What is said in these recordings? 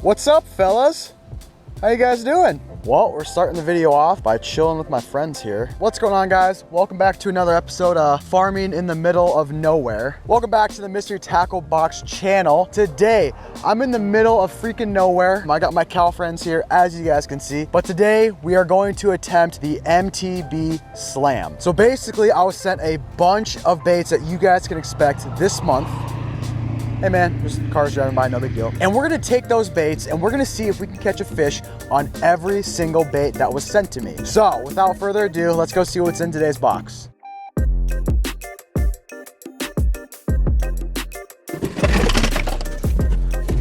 What's up, fellas? How you guys doing? Well, we're starting the video off by chilling with my friends here. What's going on, guys? Welcome back to another episode of Farming in the Middle of Nowhere. Welcome back to the Mystery Tackle Box channel. Today, I'm in the middle of freaking nowhere. I got my cow friends here, as you guys can see. But today, we are going to attempt the MTB Slam. So basically, I was sent a bunch of baits that you guys can expect this month. Hey man, just cars driving by, no big deal. And we're gonna take those baits and we're gonna see if we can catch a fish on every single bait that was sent to me. So without further ado, let's go see what's in today's box.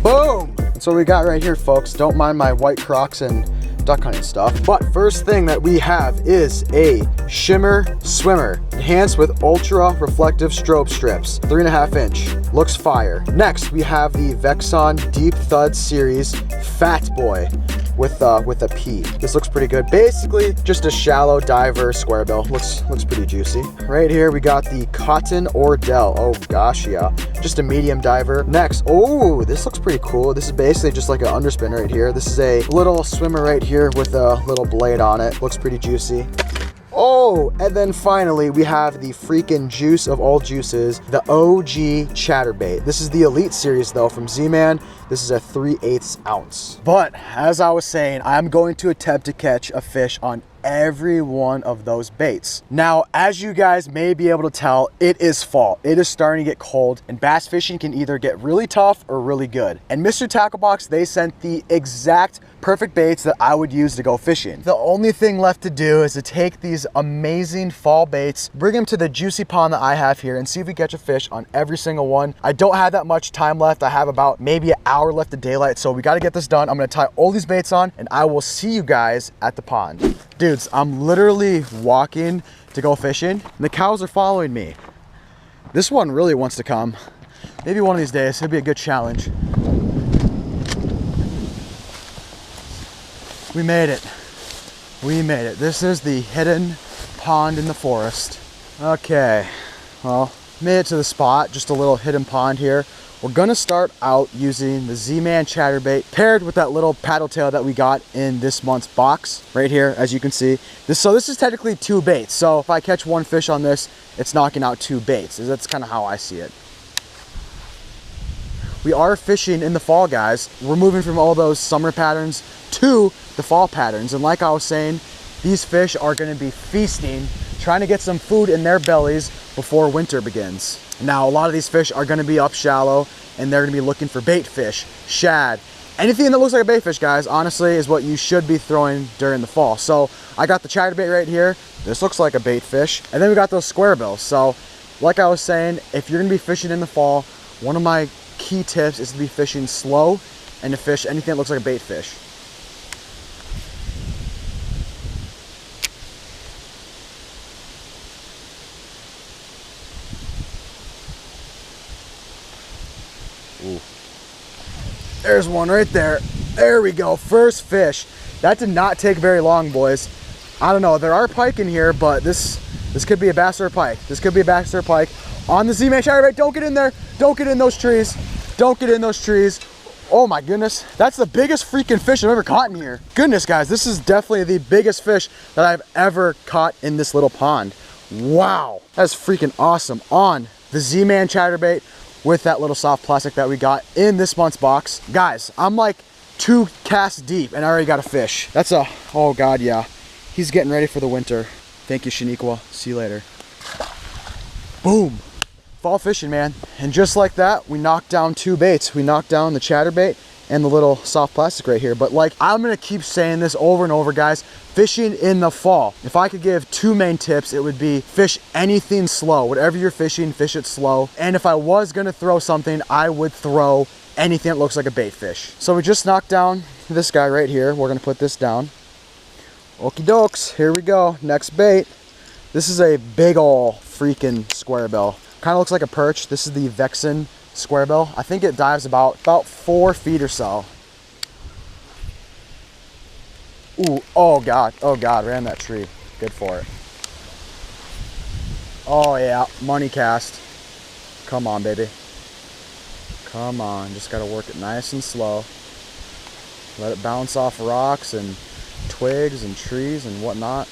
Boom! That's what we got right here, folks. Don't mind my white Crocs and duck hunting stuff. But first thing that we have is a shimmer swimmer, enhanced with ultra reflective strobe strips, 3.5 inch. Looks fire. Next, we have the Vexon Deep Thud Series Fat Boy with a P. This looks pretty good. Basically, just a shallow diver square bill. Looks pretty juicy. Right here, we got the Cotton Ordell. Oh gosh, yeah. Just a medium diver. Next, oh, this looks pretty cool. This is basically just like an underspin right here. This is a little swimmer right here with a little blade on it. Looks pretty juicy. Oh, and then finally, we have the freaking juice of all juices, the OG chatterbait. This is the Elite Series though from Z-Man. This is a 3/8 ounce. But as I was saying, I'm going to attempt to catch a fish on every one of those baits. Now, as you guys may be able to tell, it is fall. It is starting to get cold and bass fishing can either get really tough or really good. And Mr. Tackle Box, they sent the exact perfect baits that I would use to go fishing. The only thing left to do is to take these amazing fall baits, bring them to the juicy pond that I have here and see if we catch a fish on every single one. I don't have that much time left. I have about maybe an hour left of daylight, so we got to get this done. I'm going to tie all these baits on and I will see you guys at the pond. Dudes, I'm literally walking to go fishing and the cows are following me. This one really wants to come. Maybe one of these days, it'll be a good challenge. We made it. We made it. This is the hidden pond in the forest. Okay, well, made it to the spot, just a little hidden pond here. We're gonna start out using the Z-Man chatterbait paired with that little paddle tail that we got in this month's box right here, as you can see. So this is technically 2 baits. So if I catch one fish on this, it's knocking out 2 baits. That's kind of how I see it. We are fishing in the fall, guys. We're moving from all those summer patterns to the fall patterns. And like I was saying, these fish are gonna be feasting, trying to get some food in their bellies before winter begins. Now, a lot of these fish are gonna be up shallow and they're gonna be looking for bait fish, shad. Anything that looks like a bait fish, guys, honestly, is what you should be throwing during the fall. So I got the chatterbait right here. This looks like a bait fish. And then we got those square bills. So like I was saying, if you're gonna be fishing in the fall, one of my key tips is to be fishing slow and to fish anything that looks like a bait fish. Ooh. There's one right there. There we go, first fish. That did not take very long, boys. I don't know, there are pike in here, but this could be a bass or a pike. This could be a bass or a pike. On the Z-Man chatterbait, don't get in there. Don't get in those trees. Don't get in those trees. Oh my goodness, that's the biggest freaking fish I've ever caught in here. Goodness, guys, this is definitely the biggest fish that I've ever caught in this little pond. Wow, that's freaking awesome. On the Z-Man chatterbait with that little soft plastic that we got in this month's box. Guys, I'm like 2 casts deep and I already got a fish. That's a, oh God, yeah. He's getting ready for the winter. Thank you, 𝗙𝗍𝗶𝗶. See you later. Boom. Fall fishing, man. And just like that, we knocked down 2 baits. We knocked down the chatterbait and the little soft plastic right here. But like, I'm gonna keep saying this over and over, guys, fishing in the fall. If I could give 2 main tips, it would be fish anything slow. Whatever you're fishing, fish it slow. And if I was gonna throw something, I would throw anything that looks like a bait fish. So we just knocked down this guy right here. We're gonna put this down. Okie dokes, here we go, next bait. This is a big ol' freaking square bill. Kind of looks like a perch. This is the Vexon square bill. I think it dives about 4 feet or so. Ooh, oh God, ran that tree. Good for it. Oh yeah, money cast. Come on, baby. Come on, just gotta work it nice and slow. Let it bounce off rocks and twigs and trees and whatnot.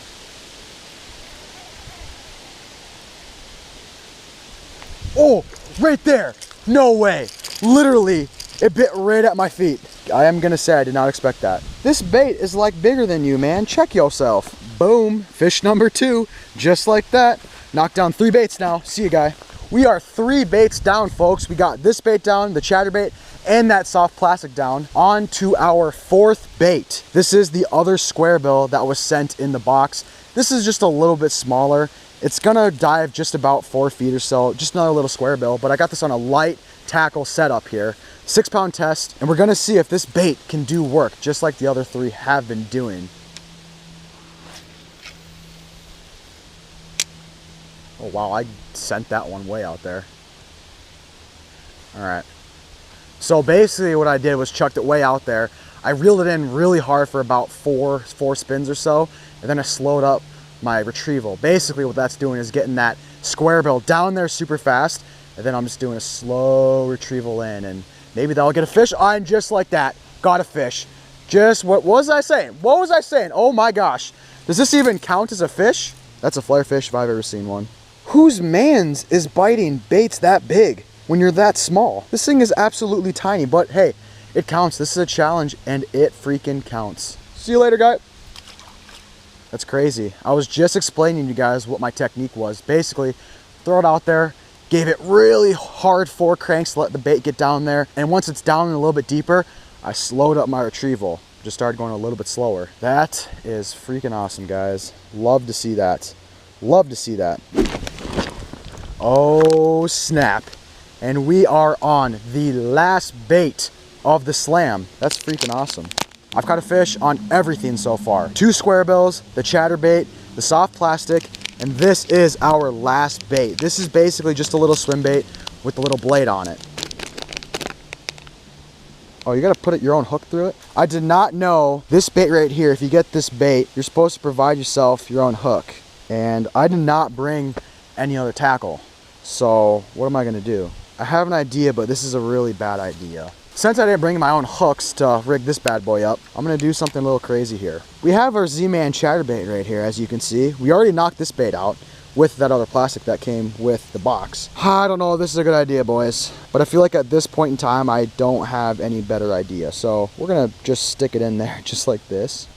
Oh, right there. No way. Literally, it bit right at my feet. I am gonna say I did not expect that. This bait is like bigger than you, man. Check yourself. Boom, fish number 2, just like that. Knocked down 3 baits now. See you, guy. We are 3 baits down, folks. We got this bait down, the chatterbait, and that soft plastic down. On to our 4th bait. This is the other squarebill that was sent in the box. This is just a little bit smaller. It's gonna dive just about 4 feet or so, just another little squarebill, but I got this on a light tackle setup here. 6-pound test, and we're gonna see if this bait can do work, just like the other 3 have been doing. Oh wow, I sent that one way out there. All right. So basically what I did was chucked it way out there. I reeled it in really hard for about four spins or so, and then I slowed up my retrieval. Basically what that's doing is getting that square bill down there super fast, and then I'm just doing a slow retrieval in, and maybe that'll get a fish. And just like that, got a fish. Just, what was I saying? What was I saying? Oh my gosh. Does this even count as a fish? That's a flare fish if I've ever seen one. Whose mans is biting baits that big when you're that small? This thing is absolutely tiny, but hey, it counts. This is a challenge and it freaking counts. See you later, guy. That's crazy. I was just explaining to you guys what my technique was. Basically, throw it out there, gave it really hard 4 cranks to let the bait get down there, and once it's down a little bit deeper, I slowed up my retrieval. Just started going a little bit slower. That is freaking awesome, guys. Love to see that. Love to see that. Oh snap. And we are on the last bait of the slam. That's freaking awesome. I've caught a fish on everything so far. 2 square bills, the chatterbait, the soft plastic, and this is our last bait. This is basically just a little swim bait with a little blade on it. Oh, you gotta put your own hook through it? I did not know this bait right here, if you get this bait, you're supposed to provide yourself your own hook. And I did not bring any other tackle. So what am I gonna do? I have an idea, but this is a really bad idea. Since I didn't bring my own hooks to rig this bad boy up, I'm gonna do something a little crazy here. We have our Z-Man chatterbait right here, as you can see. We already knocked this bait out with that other plastic that came with the box. I don't know if this is a good idea, boys, but I feel like at this point in time, I don't have any better idea. So we're gonna just stick it in there just like this.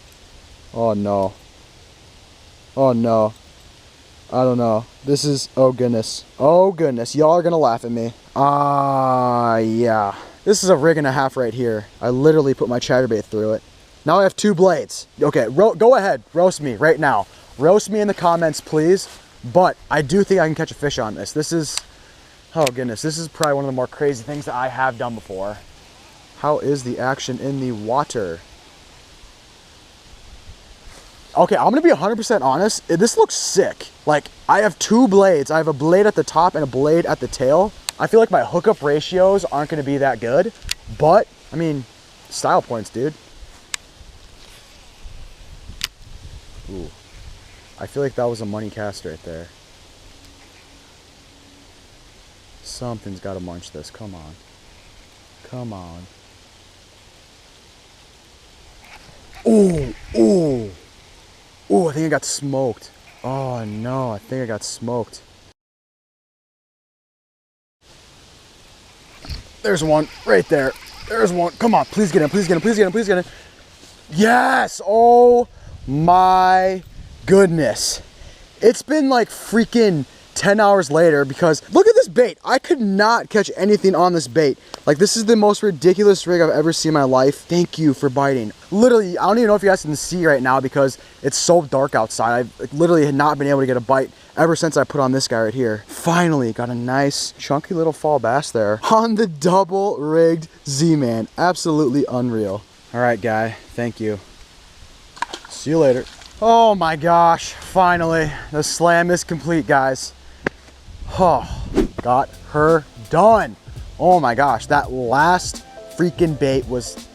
Oh no. Oh no. I don't know. This is, oh goodness. Oh goodness, y'all are gonna laugh at me. Yeah. This is a rig and a half right here. I literally put my chatterbait through it. Now I have 2 blades. Okay, go ahead, roast me right now. Roast me in the comments, please. But I do think I can catch a fish on this. This is, oh goodness, this is probably one of the more crazy things that I have done before. How is the action in the water? Okay, I'm gonna be 100% honest. This looks sick. Like, I have 2 blades. I have a blade at the top and a blade at the tail. I feel like my hookup ratios aren't gonna be that good, but I mean, style points, dude. Ooh, I feel like that was a money cast right there. Something's gotta munch this, come on. Come on. Ooh, ooh. Ooh, I think I got smoked. Oh no, I think I got smoked. There's one right there. There's one. Come on, please get him, please get him, please get him, please get him. Yes! Oh my goodness. It's been like freaking 10 hours later because look at this bait. I could not catch anything on this bait. Like, this is the most ridiculous rig I've ever seen in my life. Thank you for biting. Literally, I don't even know if you guys can see right now because it's so dark outside. I've literally had not been able to get a bite ever since I put on this guy right here. Finally got a nice chunky little fall bass there on the double rigged Z-Man. Absolutely unreal. All right, guy, thank you. See you later. Oh my gosh, finally, the slam is complete, guys. Oh, got her done. Oh my gosh, that last freaking bait was,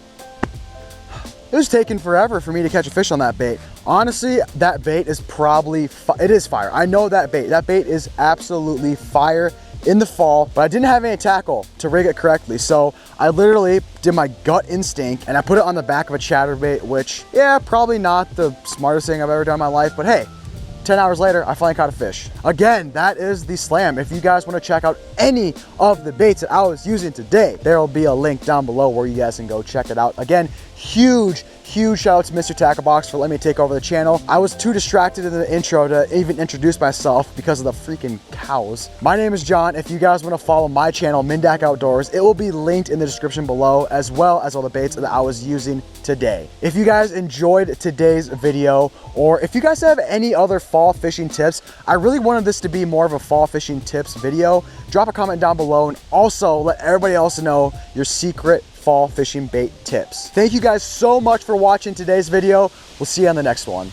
it was taking forever for me to catch a fish on that bait. Honestly, that bait is probably, it is fire. I know that bait is absolutely fire. in the fall, but I didn't have any tackle to rig it correctly. So I literally did my gut instinct and I put it on the back of a chatterbait, which, yeah, probably not the smartest thing I've ever done in my life, but hey, 10 hours later, I finally caught a fish. Again, that is the Slam. If you guys want to check out any of the baits that I was using today, there will be a link down below where you guys can go check it out. Again, huge shout out to Mr. Tackle Box for letting me take over the channel. I was too distracted in the intro to even introduce myself because of the freaking cows. My name is John. If you guys want to follow my channel, MinnDak Outdoors, it will be linked in the description below, as well as all the baits that I was using today. If you guys enjoyed today's video, or if you guys have any other fall fishing tips, I really wanted this to be more of a fall fishing tips video. Drop a comment down below and also let everybody else know your secret fall fishing bait tips. Thank you guys so much for watching today's video. We'll see you on the next one.